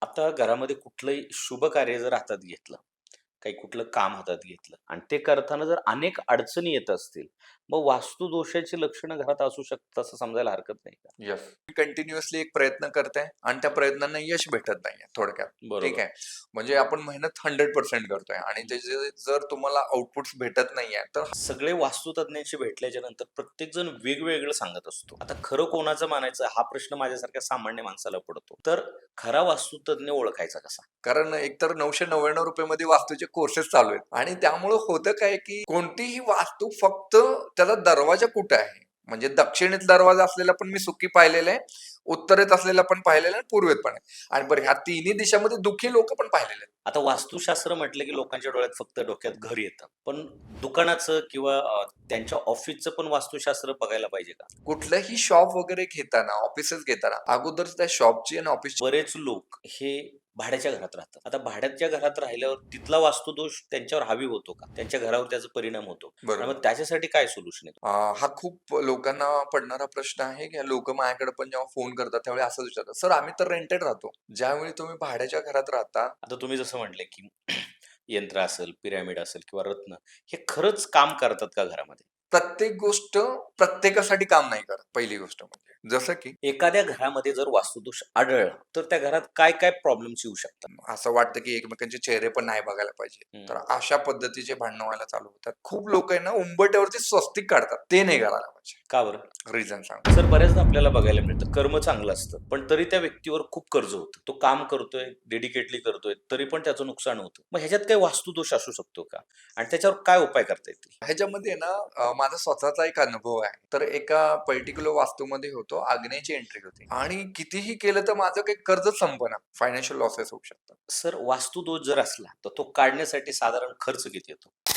आता घरामध्ये कुठलंही शुभ कार्य जर हातात घेतलं, काही कुठलं काम हातात घेतलं आणि ते करताना जर अनेक अडचणी येत असतील, मग वास्तुदोषाची लक्षणं घरात असू शकतात असं समजायला हरकत नाही का? येस. कंटिन्युअसली एक प्रयत्न करताय आणि त्या प्रयत्नांना यश भेटत नाहीये थोडक्यात. ठीक बरोबर. आहे. म्हणजे आपण मेहनत 100% करतोय आणि हं. त्याचे जर तुम्हाला आउटपुट्स भेटत नाहीये, तर सगळे वास्तुतज्ञांशी भेटल्याच्या नंतर प्रत्येकजण वेगवेगळं सांगत असतो. आता खरं कोणाचं मानायचं हा प्रश्न माझ्यासारख्या सामान्य माणसाला पडतो. तर खरा वास्तुतज्ञ ओळखायचा कसा? कारण एकतर ₹999 मध्ये वास्तूचे कोर्सेस चालू आहेत आणि त्यामुळं होतं काय, की कोणतीही वास्तू फक्त त्याचा दरवाजा कुठे आहे, म्हणजे दक्षिणेत दरवाजा असलेला पण मी सुखी पाहिलेला आहे, उत्तरेत असलेला पण पाहिलेला आहे आणि पूर्वेत पण आहे. आणि बरं ह्या तिन्ही दिशामध्ये दुःखी लोकं पण पाहिलेले आहेत. आता वास्तुशास्त्र म्हटलं की लोकांच्या डोळ्यात फक्त डोक्यात घर येतं. पण दुकानाचं किंवा त्यांच्या ऑफिसचं पण वास्तुशास्त्र बघायला पाहिजे का? कुठलंही शॉप वगैरे घेताना, ऑफिसेस घेताना अगोदर त्या शॉपची आणि ऑफिसची बरेच लोक हे भाड्याच्या घरात राहतात. आता भाड्याच्या घरात राहिल्यावर तिथला वास्तुदोष त्यांच्यावर हावी होतो का? त्यांच्या घरावर त्याचा परिणाम होतो आणि बरोबर. मग त्याच्यासाठी काय सोल्युशन आहे? हा खूप लोकांना पडणारा प्रश्न आहे, की लोकं माझ्याकडे पण जेव्हा फोन करतात, त्यावेळी असंच विचारतात, "सर आम्ही तर रेंटेड राहतो." ज्यावेळी तुम्ही भाड्याच्या घरात राहता, आता तुम्ही जसं म्हटले, की यंत्र असेल, पिरॅमिड असेल किंवा रत्न हे खरंच काम करतात का घरामध्ये? प्रत्येक गोष्ट प्रत्येकासाठी काम नाही करत, पहिली गोष्ट म्हणजे. जसं की एखाद्या घरामध्ये जर वास्तुदोष आढळला, तर त्या घरात काय-काय प्रॉब्लेम्स येऊ शकतात? असं वाटतं, की एकमेकांचे चेहरे पण नाही बघायला पाहिजे. हं. तर अशा पद्धतीचे भांडणं व्हायला चालू होतात. खूप लोकं आहे ना, उंबरठ्यावरती स्वस्तिक काढतात. ते नाही करायला पाहिजे. का बरं? रिझन सांगतो. सर बऱ्याचदा आपल्याला बघायला मिळतं कर्म चांगलं असतं, पण तरी त्या व्यक्तीवर खूप कर्ज होतं. तो काम करतोय, डेडिकेटली करतोय, तरी पण त्याचं नुकसान होतं. मग ह्याच्यात काही वास्तुदोष असू शकतो का? आणि त्याच्यावर काय उपाय करता येतील? ह्याच्यामध्ये ना माझा स्वतःचा एक अनुभव आहे. तर एका पर्टिक्युलर वास्तूमध्ये होतो, आग्नेयची एंट्री होती आणि कितीही केलं तर माझं काही कर्जच संपेना. फायनान्शियल लॉसेस होऊ शकतात. सर वास्तुदोष जर असला, तर तो काढण्यासाठी साधारण खर्च किती येतो?